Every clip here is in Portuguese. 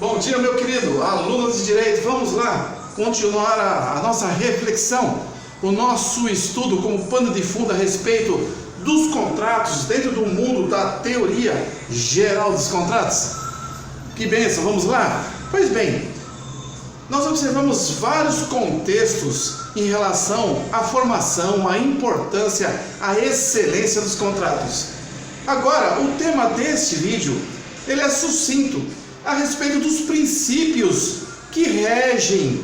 Bom dia, meu querido aluno de Direito. Vamos lá continuar a nossa reflexão, o nosso estudo como pano de fundo a respeito dos contratos dentro do mundo da teoria geral dos contratos. Que bênção, vamos lá? Pois bem, nós observamos vários contextos em relação à formação, à importância, à excelência dos contratos. Agora, o tema deste vídeo, ele é sucinto a respeito dos princípios que regem,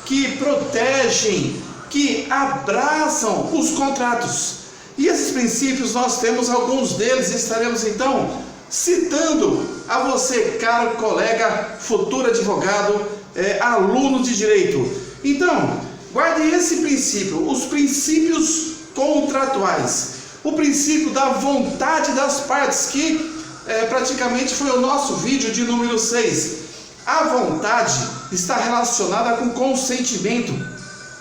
que protegem, que abraçam os contratos. E esses princípios, nós temos alguns deles, e estaremos então citando a você, caro colega, futuro advogado, aluno de direito. Então, guarde esse princípio, os princípios contratuais, o princípio da vontade das partes, que praticamente foi o nosso vídeo de número 6. A vontade está relacionada com consentimento,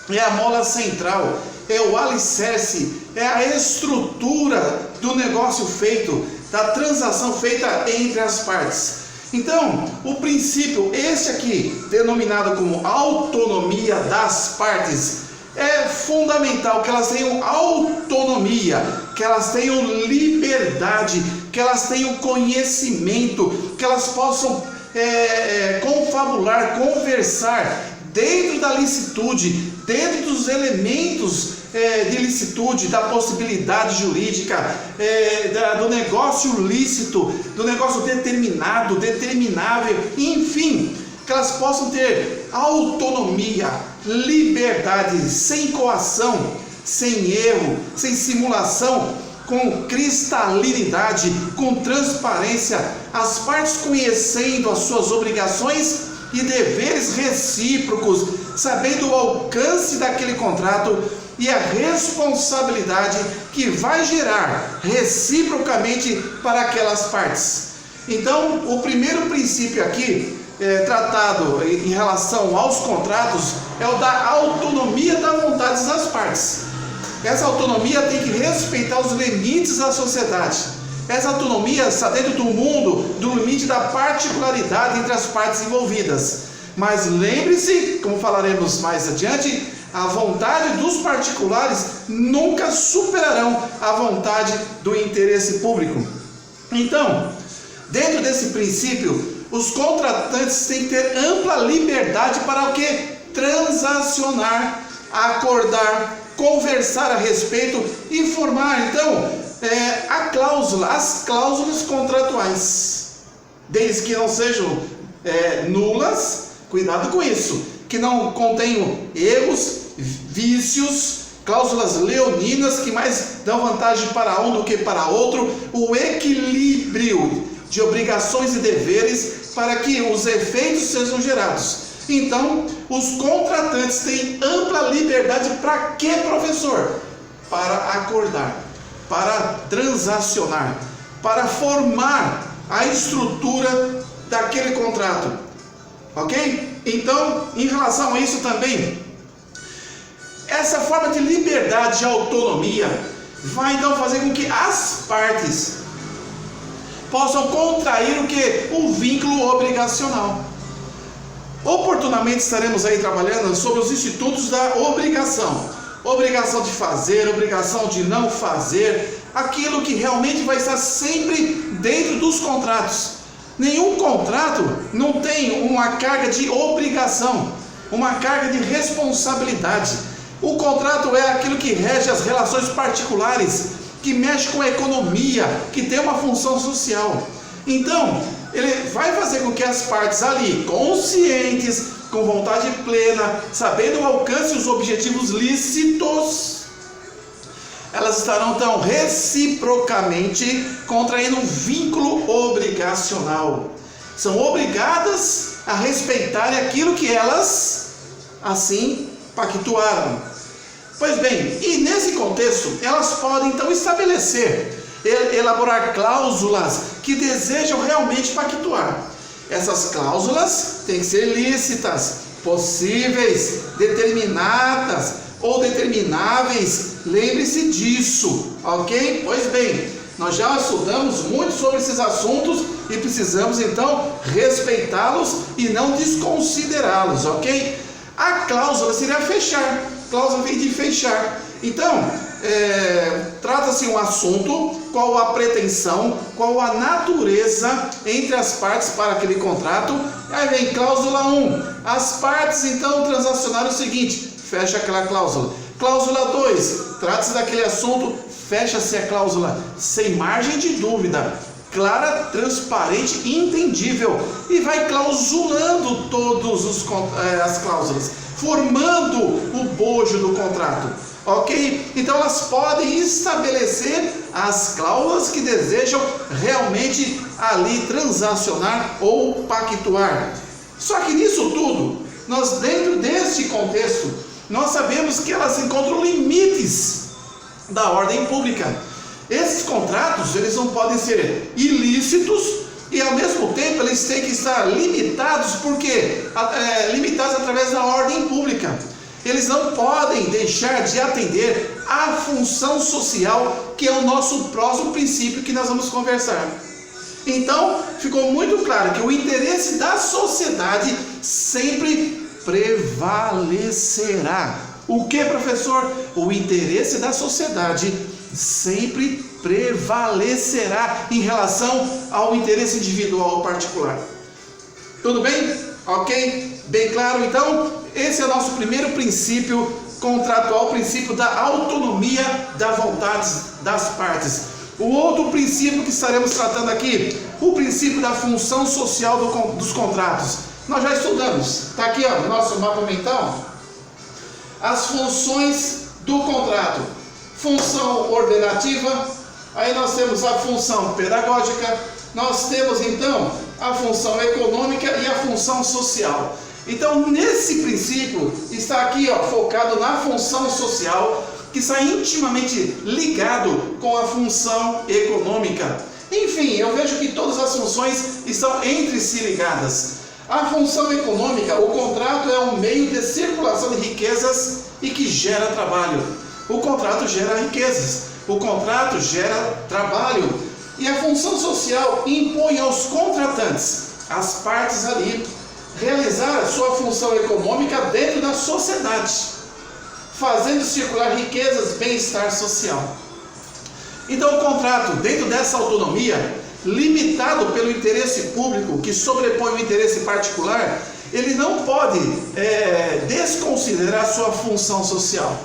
é a mola central, é o alicerce, é a estrutura do negócio feito, da transação feita entre as partes. Então, o princípio, este aqui, denominado como autonomia das partes, é fundamental que elas tenham autonomia, que elas tenham liberdade, que elas tenham conhecimento, que elas possam confabular, conversar dentro da licitude, dentro dos elementos de licitude, da possibilidade jurídica, do negócio lícito, do negócio determinado, determinável, enfim, que elas possam ter autonomia, liberdade, sem coação, sem erro, sem simulação, com cristalinidade, com transparência, as partes conhecendo as suas obrigações e deveres recíprocos, sabendo o alcance daquele contrato e a responsabilidade que vai gerar reciprocamente para aquelas partes. Então, o primeiro princípio aqui, tratado em relação aos contratos, é o da autonomia da vontade das partes. Essa autonomia tem que respeitar os limites da sociedade. Essa autonomia está dentro do mundo, do limite da particularidade entre as partes envolvidas. Mas lembre-se, como falaremos mais adiante, a vontade dos particulares nunca superarão a vontade do interesse público. Então, dentro desse princípio, os contratantes têm que ter ampla liberdade para o quê? Transacionar, acordar, conversar a respeito, informar. Então, as cláusulas contratuais, desde que não sejam nulas, cuidado com isso, que não contenham erros, vícios, cláusulas leoninas que mais dão vantagem para um do que para outro, o equilíbrio de obrigações e deveres para que os efeitos sejam gerados. Então, os contratantes têm ampla liberdade para quê, professor? Para acordar, para transacionar, para formar a estrutura daquele contrato, ok? Então, em relação a isso também, essa forma de liberdade, de autonomia, vai então fazer com que as partes possam contrair o que? O vínculo obrigacional. Oportunamente estaremos aí trabalhando sobre os institutos da obrigação. Obrigação de fazer, obrigação de não fazer, aquilo que realmente vai estar sempre dentro dos contratos. Nenhum contrato não tem uma carga de obrigação, uma carga de responsabilidade. O contrato é aquilo que rege as relações particulares, que mexe com a economia, que tem uma função social. Então, ele vai fazer com que as partes ali, conscientes, com vontade plena, sabendo o alcance e os objetivos lícitos, elas estarão então reciprocamente contraindo um vínculo obrigacional. São obrigadas a respeitar aquilo que elas assim pactuaram. Pois bem, e nesse contexto, elas podem então estabelecer, elaborar cláusulas que desejam realmente pactuar. Essas cláusulas têm que ser lícitas, possíveis, determinadas ou determináveis. Lembre-se disso, ok? Pois bem, Nós já estudamos muito sobre esses assuntos e precisamos então respeitá-los e não desconsiderá-los, ok? A cláusula seria fechar. Cláusula vem de fechar. Então, trata-se um assunto, qual a pretensão, qual a natureza entre as partes para aquele contrato. Aí vem cláusula 1. As partes então transacionaram o seguinte, fecha aquela cláusula. Cláusula 2, trata-se daquele assunto, fecha-se a cláusula sem margem de dúvida, clara, transparente e entendível, e vai clausulando todas as cláusulas, formando o bojo do contrato, ok? Então elas podem estabelecer as cláusulas que desejam realmente ali transacionar ou pactuar. Só que nisso tudo, nós dentro deste contexto, nós sabemos que elas encontram limites da ordem pública. Esses contratos, eles não podem ser ilícitos e ao mesmo tempo eles têm que estar limitados, porque limitados através da ordem pública. Eles não podem deixar de atender à função social, que é o nosso próximo princípio que nós vamos conversar. Então, ficou muito claro que o interesse da sociedade sempre prevalecerá. O que, professor? O interesse da sociedade sempre prevalecerá em relação ao interesse individual ou particular. Tudo bem? Ok? Bem claro? Então, esse é o nosso primeiro princípio contratual, o princípio da autonomia da vontade das partes. O outro princípio que estaremos tratando aqui, o princípio da função social dos contratos. Nós já estudamos, está aqui ó, no nosso mapa mental, as funções do contrato. Função ordenativa, aí nós temos a função pedagógica, nós temos então a função econômica e a função social. Então nesse princípio está aqui ó, focado na função social, que está intimamente ligado com a função econômica. Enfim, eu vejo que todas as funções estão entre si ligadas. A função econômica, o contrato é um meio de circulação de riquezas e que gera trabalho. O contrato gera riquezas, o contrato gera trabalho. E a função social impõe aos contratantes, às partes ali, realizar a sua função econômica dentro da sociedade, fazendo circular riquezas, bem-estar social. Então o contrato, dentro dessa autonomia, limitado pelo interesse público, que sobrepõe o interesse particular, ele não pode desconsiderar sua função social.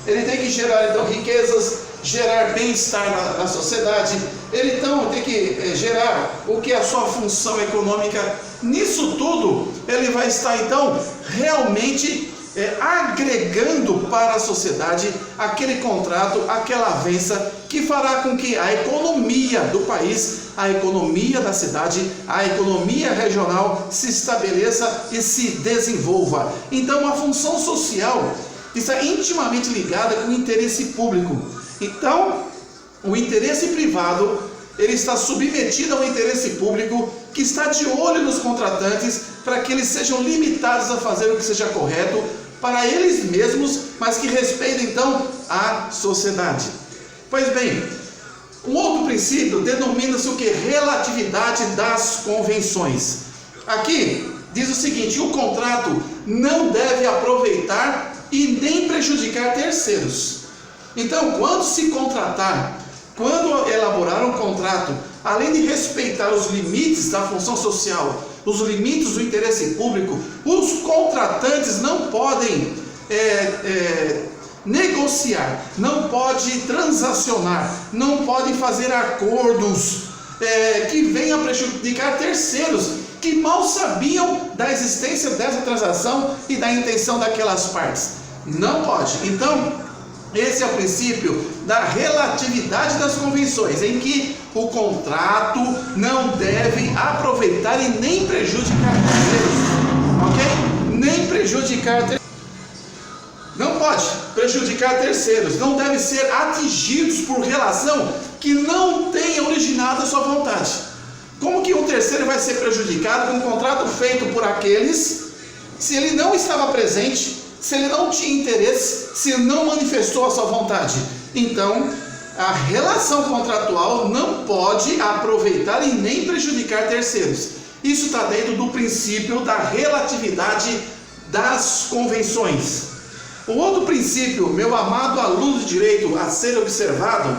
Ele tem que gerar então riquezas, gerar bem-estar na sociedade, ele então tem que gerar o que é a sua função econômica. Nisso tudo, ele vai estar então realmente agregando para a sociedade aquele contrato, aquela avença que fará com que a economia do país, a economia da cidade, a economia regional se estabeleça e se desenvolva. Então a função social está intimamente ligada com o interesse público. Então o interesse privado, ele está submetido ao interesse público, que está de olho nos contratantes para que eles sejam limitados a fazer o que seja correto para eles mesmos, mas que respeitem então a sociedade. Pois bem, um outro princípio denomina-se o que? Relatividade das convenções. Aqui diz o seguinte: o contrato não deve aproveitar e nem prejudicar terceiros. Então, quando se contratar, quando elaborar um contrato, além de respeitar os limites da função social, os limites do interesse público, os contratantes não podem negociar, não podem transacionar, não podem fazer acordos que venham a prejudicar terceiros que mal sabiam da existência dessa transação e da intenção daquelas partes. Não pode. Então, esse é o princípio da relatividade das convenções, em que o contrato não deve aproveitar e nem prejudicar terceiros, ok? Nem prejudicar terceiros. Não pode prejudicar terceiros, não deve ser atingidos por relação que não tenha originado a sua vontade. Como que um terceiro vai ser prejudicado com um contrato feito por aqueles, se ele não estava presente, se ele não tinha interesse, se não manifestou a sua vontade? Então, a relação contratual não pode aproveitar e nem prejudicar terceiros. Isso está dentro do princípio da relatividade das convenções. O outro princípio, meu amado aluno de direito, a ser observado,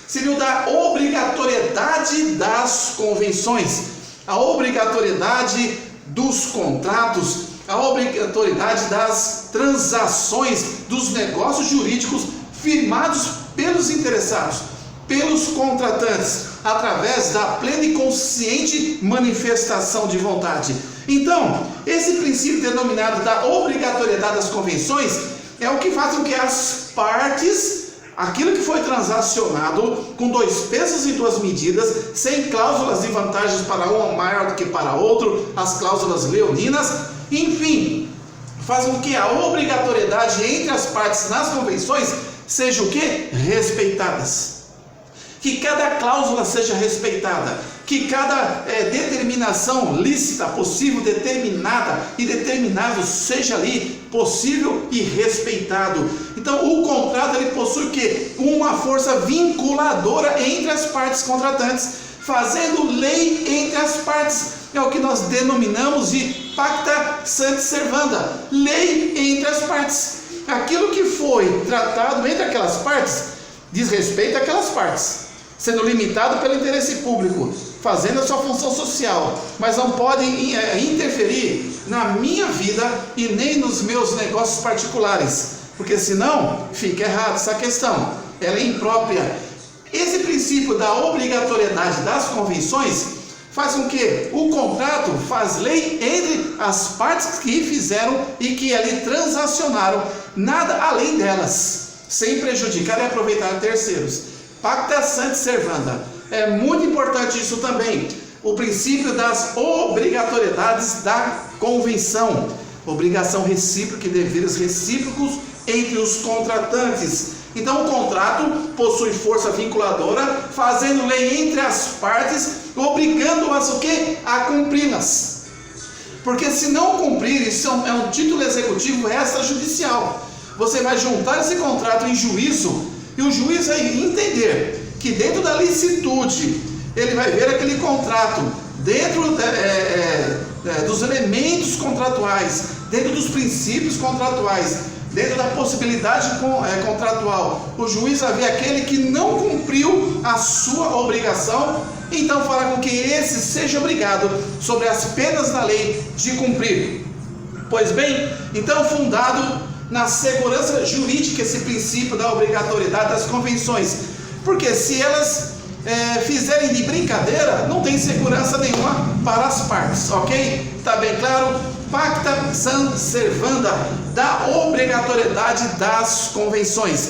seria o da obrigatoriedade das convenções, a obrigatoriedade dos contratos, a obrigatoriedade das transações, dos negócios jurídicos firmados pelos interessados, pelos contratantes, através da plena e consciente manifestação de vontade. Então, esse princípio denominado da obrigatoriedade das convenções é o que faz com que as partes, aquilo que foi transacionado com 2 pesos e 2 medidas, sem cláusulas de vantagens para um maior do que para outro, as cláusulas leoninas, enfim, faz com que a obrigatoriedade entre as partes nas convenções seja o que? Respeitadas. Que cada cláusula seja respeitada, que cada determinação lícita, possível, determinada e determinável seja ali possível e respeitado. Então o contrato ele possui o quê? Uma força vinculadora entre as partes contratantes, fazendo lei entre as partes. É o que nós denominamos de pacta sunt servanda, lei entre as partes. Aquilo que foi tratado entre aquelas partes diz respeito àquelas partes, sendo limitado pelo interesse público, fazendo a sua função social, mas não pode interferir na minha vida e nem nos meus negócios particulares, porque senão fica errado essa questão, ela é imprópria. Esse princípio da obrigatoriedade das convenções faz com que o contrato faz lei entre as partes que fizeram e que ali transacionaram, nada além delas, sem prejudicar e aproveitar terceiros. Pacta sunt servanda. É muito importante isso também. O princípio das obrigatoriedades da convenção. Obrigação recíproca e deveres recíprocos entre os contratantes. Então o contrato possui força vinculadora, fazendo lei entre as partes, obrigando-as o quê? A cumpri-las. Porque se não cumprir, isso é um título executivo extrajudicial. Você vai juntar esse contrato em juízo, e o juiz vai entender que dentro da licitude, ele vai ver aquele contrato, dentro dos elementos contratuais, dentro dos princípios contratuais, dentro da possibilidade contratual, o juiz vai ver aquele que não cumpriu a sua obrigação, então fará com que esse seja obrigado, sobre as penas da lei, de cumprir. Pois bem, então fundado na segurança jurídica esse princípio da obrigatoriedade das convenções, porque se elas fizerem de brincadeira, não tem segurança nenhuma para as partes, ok? Está bem claro? Pacta sunt servanda, da obrigatoriedade das convenções.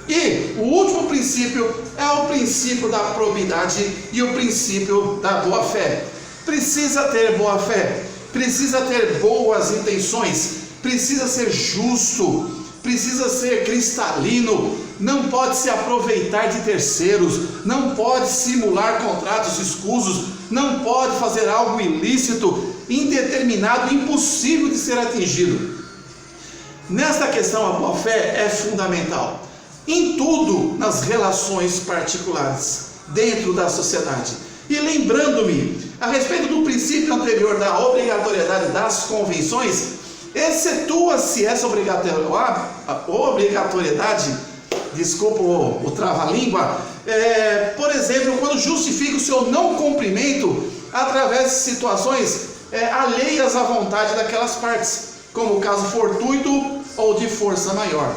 E o último princípio é o princípio da probidade e o princípio da boa-fé. Precisa ter boa-fé, precisa ter boas intenções, precisa ser justo, precisa ser cristalino, não pode se aproveitar de terceiros, não pode simular contratos escusos, não pode fazer algo ilícito, indeterminado, impossível de ser atingido. Nesta questão, a boa-fé é fundamental em tudo, nas relações particulares, dentro da sociedade. E lembrando-me, a respeito do princípio anterior da obrigatoriedade das convenções, excetua-se essa obrigatoriedade, desculpa o trava-língua, por exemplo, quando justifica o seu não cumprimento através de situações alheias à vontade daquelas partes, como o caso fortuito ou de força maior.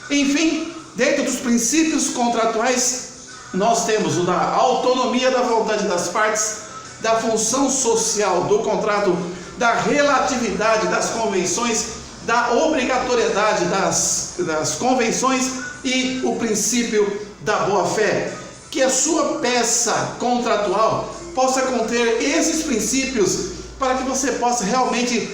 Enfim, dentro dos princípios contratuais, nós temos o da autonomia da vontade das partes, da função social do contrato, da relatividade das convenções, da obrigatoriedade das convenções e o princípio da boa-fé. Que a sua peça contratual possa conter esses princípios para que você possa realmente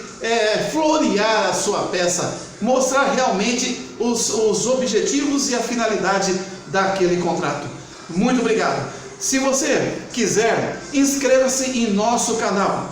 florear a sua peça, mostrar realmente os objetivos e a finalidade daquele contrato. Muito obrigado. Se você quiser, inscreva-se em nosso canal,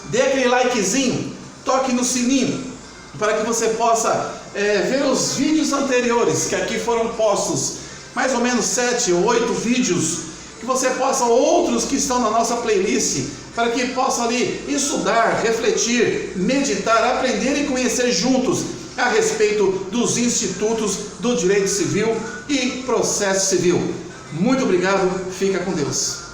dê aquele likezinho, toque no sininho, para que você possa ver os vídeos anteriores que aqui foram postos, mais ou menos 7 ou 8 vídeos, que você possa, outros que estão na nossa playlist, para que possa ali estudar, refletir, meditar, aprender e conhecer juntos a respeito dos institutos do direito civil e processo civil. Muito obrigado, fica com Deus.